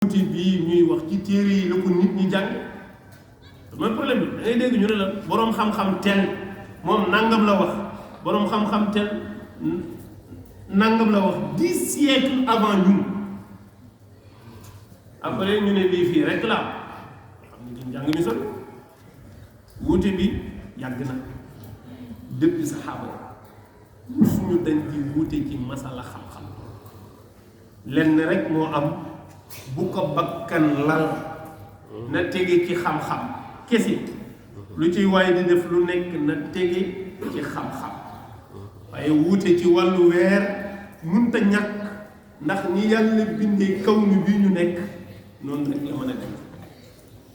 wuute bii ñuy wax ci téere yi la ko nit ñi jàng mooy problème bi da ngay dégg ñu ne la boroom xam-xam tel moom nangam la wax boroom xam-xam tel nangam la wax 10 siècles avant ñun après ñu ne lii fii rek la xam ne ci njàng mi sori wuute bi yàgg na depuis saxaaba yi suñu dañ di wuute ci masala xam-xam lenn rek moo am bu ko bakkan lal na tege ci xam-xam kese lu ciy waaye di def lu nekk na tege ci xam-xam waaye wuute ci wàllu weer mënta ñàkk ndax ni yàlla bindee kaw ni bii ñu nekk noonu rek la mën a dem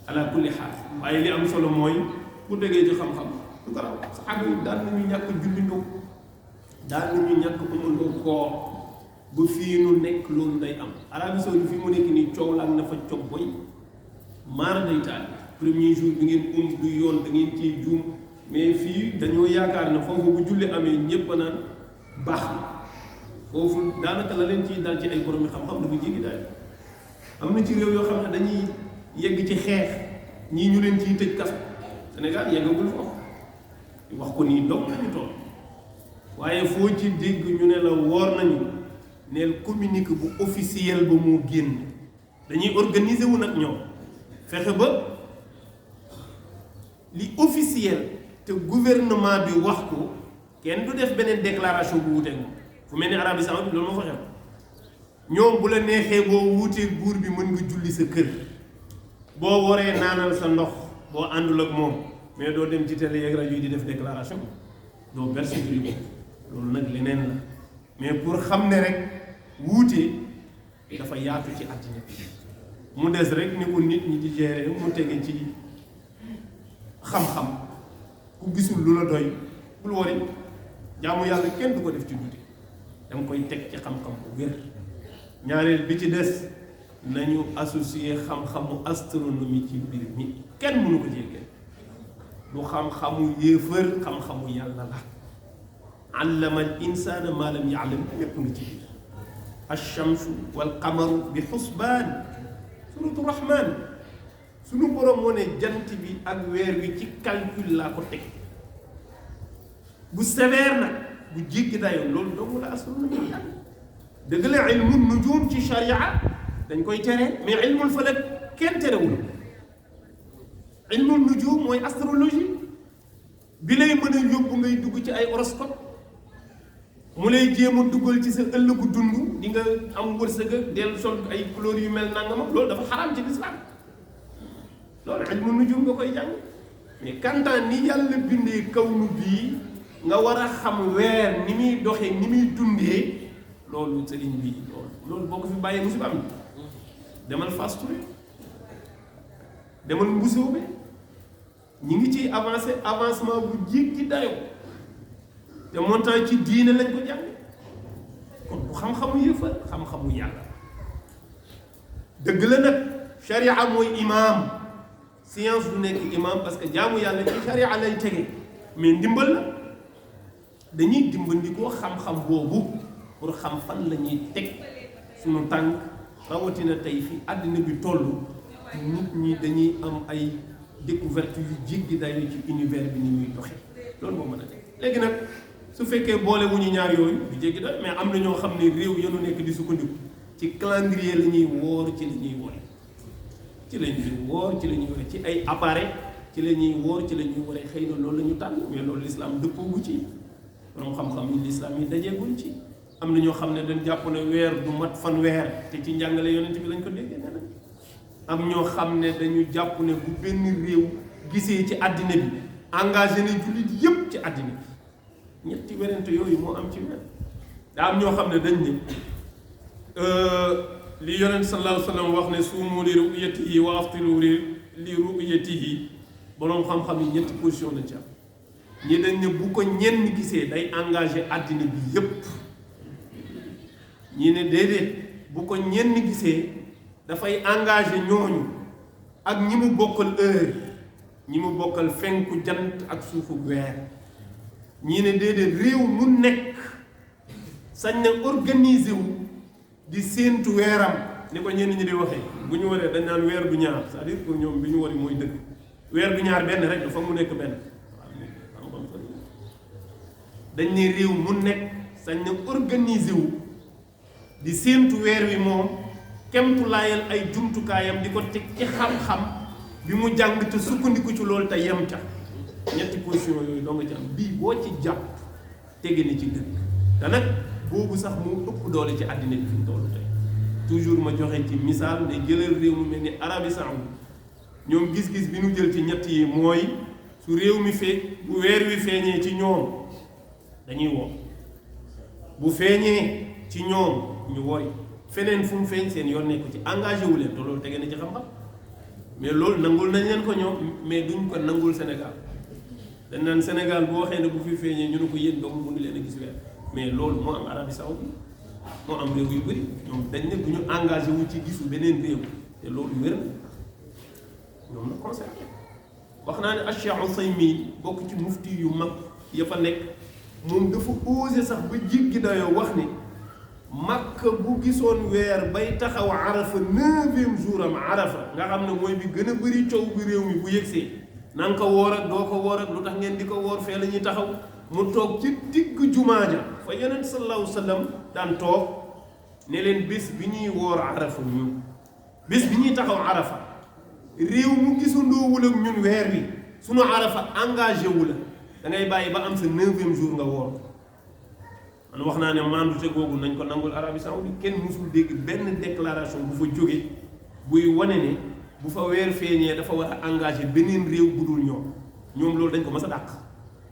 ala kulli xaal waaye li am solo mooy bu tegee ci xam-xam du ko raw saxaaba yi daan nañu ñàkk jullindoo daan nañu ñàkk amandoo koor ba fii nu nekk loolu day am Arabie Saoudite fi mu nekk nii coow laag na fa cog boy maara day taal premier jour bi ngeen du yoon da ngeen ciy juum mais fii dañoo yaakaar ne foofu bu julli amee ñépp a naan baax na foofu daanaka la leen ciy dal ci ay boromi xam-xam dafa jéggi daal am na ci réew yoo xam ne dañuy yegg ci xeex ñii ñu leen ciy tëj kaso Sénégal yeggagul foofu wax ko nii dog nañu toll waaye foo ci dégg ñu ne la woor nañu neel communiqué bu officiel ba moo génn dañuy organiser wu nag ñoom fexe ba li officiel te gouvernement bi wax ko kenn du def beneen déclaration bu wuteeg moom fu mel ni Arabie Saoudite loolu moo fa xew ñoom bu la neexee boo wuteeg buur bi mën nga julli sa kër boo waree naanal sa ndox boo àndul ak moom mais doo dem ci télé yeeg rajo yi di def déclaration doo verser loolu nag leneen la mais pour xam ne rek wuute dafa yaatu ci àddina bi mu des rek ni ko nit ñi di gérer mu tege ci xam-xam ku gisul lu la doy bul wari jaamu yàlla kenn du ko def ci dute danga koy teg ci xam-xam bu wér ñaareel bi ci des nañu associé xam-xamu astronomie ci mbir mi kenn mënu ko jéggi du xam-xamu yéefar xam-xamu yàlla la allama al insana ma lam ya'lam lépp nga ci biir alchamsu walqamaru bi xusbaan suratu rahman sunu borom moo ne jant bi ak weer wi ci calcul laa ko teg bu sévère nag bu jéggi dayoo loolu doomu la astronomie dëgg la ilmu nujum ci sharia dañ koy tere mais ilmul falak kenn terewul ilmul nujum mooy astrologie bi lay mën a yóbbu ngay dugg ci ay horoscope mu lay jéem a duggal ci sa ëllëgu dund di nga am wërsëg dellu sol ay couleur yu mel nangam loolu dafa xaraam ci lislaam loolu ilmu nujum nga koy jàng mais kantaan ni yàlla bindee kawnu bii nga war a xam weer ni muy doxee ni muy dundee loolu sëriñ bi loolu boo ko fi bàyyee musiba am demal Fass Touré demal Mbusoobe ñi ngi ciy avancement bu jéggi dayoo te montant ci diine lañ ko jàng kon bu xam-xamu yëfa xam-xamu yàlla dëgg la nag sharia mooy imaam science du nekk imaam parce que jaamu yàlla ci sharia lay tege mais ndimbal la dañuy dimbandikoo xam-xam boobu pour xam fan la ñuy teg suñu tànk rawatina tey fi àddina bi toll nit ñi dañuy am ay découverte yu jéggi dayo ci univers bi ni muy doxee loolu moo mën a teg léegi nag su fekkee boole wu ñu ñaar yooyu du jéggi dayo mais am na ñoo xam ne réew yenu nekk di sukkandiku ci calendrier la ñuy woor ci la ñuy woore ci la ñuy woor ci la ñuy woore ci ay appareil ci la ñuy woor ci la ñuy woore xëy na loolu la ñu tànn mais loolu l'islam dëppoogu ci borom xam-xam yi l'islam yi dajeeguñ ci am na ñoo xam ne dañ jàpp ne weer du mat fan weer te ci njàngale yonent bi lañ ko déggee nee na am ñoo xam ne dañu jàpp ne bu benn réew gisee ci àddina bi engagé na jullit yépp ci àddina bi ñetti werante yooyu moo am ci weer daa am ñoo xam ne dañ ne li yonent sallallahu alayhi wa sallam wax ne suumu li ru'yatihi wa aftiru li ru'yatihi boroom xam-xam yi ñetti position lañ ci am ñi dañ ne bu ko ñenn gisee day engagé àddina bi yépp ñi ne déedéet bu ko ñenn gisee dafay engagé ñooñu ak ñi mu bokkal heure ñi mu bokkal fenku jant ak suufu weer ñi ne déedéet réew mu nekk sañ na organiser wu di séentu weeram ni ko ñenn ñi di waxee bu ñu waree dañ naan weer du ñaar c'est-à-dire pour ñoom bi ñu wari mooy dëgg weer du ñaar benn rek dafa mu nekk benn dañ ne réew mu nekk sañ na organiser wu di séentu weer wi moom kemtulaayal ay jumtukaayam di ko teg ci xam-xam bi mu jàng te sukkandiku ci loolu te yem ca ñetti position yooyu doo nga ci am bii boo ci jàpp tege ni ci dëgg te nag boobu sax mu ëpp doole ci àddina bi fi mu tollu tey toujours ma joxe ci misaal ne jëlal réew mu mel ni Arabie Saoudite ñoom gis-gis bi nu jël ci ñett yi mooy su réew mi bu weer wi feeñee ci ñoom dañuy woo bu feeñee ci ñoom ñu wori feneen fu mu feeñ seen yoon nekku ci engagé wu leen te loolu tege na ci xam-xam mais loolu nangul nañ leen ko ñoom mais duñ ko nangul Sénégal dañ naan Sénégal boo waxee ne bu fi feeñee ñu ne ko yéen doomu mënu leen a gis weer mais loolu moo am Arabie Saoudite moo am réew yu bëri ñoom dañ ne bu ñu engagé wu ci gisu beneen réew te loolu wér ñoom la concerné wax naa ne Cheikh Ousaymin bokk ci mufti yu mag ya fa nekk moom dafa osé sax ba jéggi dayoo wax ni Makka bu gisoon weer bay taxaw Arafa 9e jour am Arafa nga xam ne mooy bi gën a bëri coow bi réew mi bu yegsee na nga ko woor ak doo ko woor ak lu tax ngeen di ko woor fee la ñuy taxaw mu toog ci digg jumaa ja fa Yonent sallallahu alayhi wa sallam daan toog ne leen bés bi ñuy woor Arafa ñun bés bi ñuy taxaw Arafa réew mu gisandoowul ak ñun weer bi sunu Arafa engagé wu la da ngay bàyyi ba am sa 9e jour nga woor man wax naa ne mandute googu nañ ko nangul Arabie Saoudite kenn musul dégg benn déclaration bu fa jóge buy wane ne bu fa weer feeñee dafa war a engagé beneen réew bu dul ñoom loolu dañ ko mës a dàq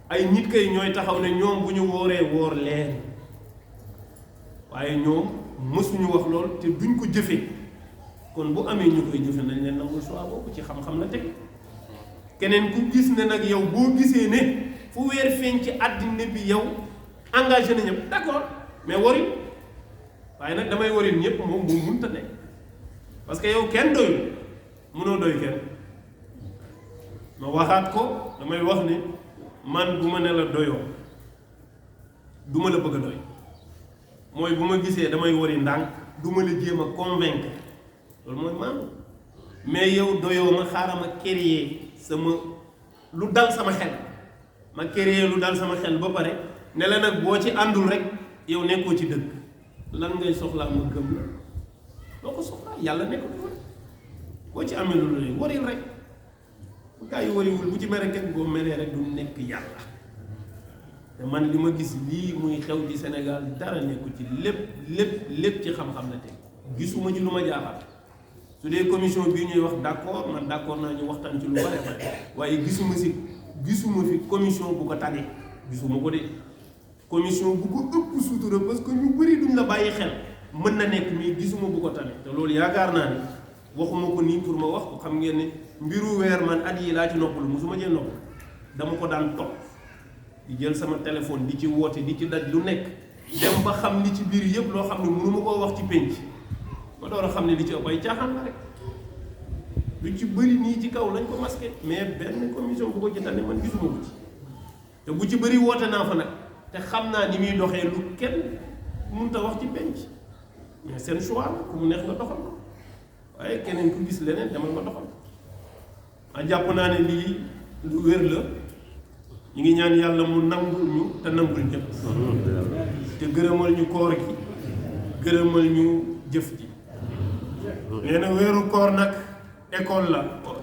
ay nit kay ñooy taxaw ne ñoom bu ñu wooree woor leen waaye ñoom mësuñu wax lool te duñ ko jëfee kon bu amee ñu koy jëfe nañ leen nangul choix boobu ci xam-xam la teg keneen ku gis ne nag yow boo gisee ne fu weer feeñ ci àddina bi yow engagé na ñëpp d'accord mais warin waaye nag damay warin ñëpp moom bu mënta nekk parce que yow kenn doyul mënoo doy kenn ma waxaat ko damay wax ni man bu ma ne la doyoo du ma la bëgg a doy mooy bu ma gisee damay wari ndànk du ma la jéem a convaincre loolu mooy maanaam mais yow doyoo ma xaaral ma créer sama lu dal sama xel ma créer lu dal sama xel ba pare ne la nag boo ci àndul rek yow nekkoo ci dëgg lan ngay soxlaa ma gëm la loo ko soxlaa yàlla nekkul boo ci amee lu lay waril rek bu gaa yi wariwul bu ci mere kenn boo meree rek du nekk yàlla te man li ma gis lii muy xew ci Sénégal dara nekku ci lépp ci xam-xam la teg gisuma ci lu ma jaaxal su dee commission bii ñuy wax d'accord man d'accord naa ñu waxtaan ci lu bare waaye gisuma fi commission bu ko tane gisuma ko de commission bu ko ëpp sutura parce que ñu bëri duñ la bàyyi xel mën na nekk mais gisuma bu ko tane te loolu yaakaar naa ne waxuma ko nii pour ma wax ko xam ngeen ne mbiru weer man at yi laa ci noppalu musuma jël nopp dama ko daan topp di jël sama téléphone di ci woote di ci daj lu nekk dem ba xam li ci biir yëpp loo xam ne mënuma koo wax ci pénc ma door a xam ne li ci ëpp ay caaxaan la rek lu ci bëri nii ci kaw lañ ko masqué mais benn commission bu ko ci tane man gisuma ko ci te bu ci bëri woote naa fa nag te xam naa ni muy doxee lu kenn mënut a wax ci penc mais seen choix la ku mu neex nga doxal ko waaye keneen ku gis leneen demal nga doxal ma jàpp naa ne lii lu wér la ñu ngi ñaan yàlla mu nangul ñu te nangul ñëpp te gërëmal ñu koor gi gërëmal ñu jëf ji nee na weeru koor nag école la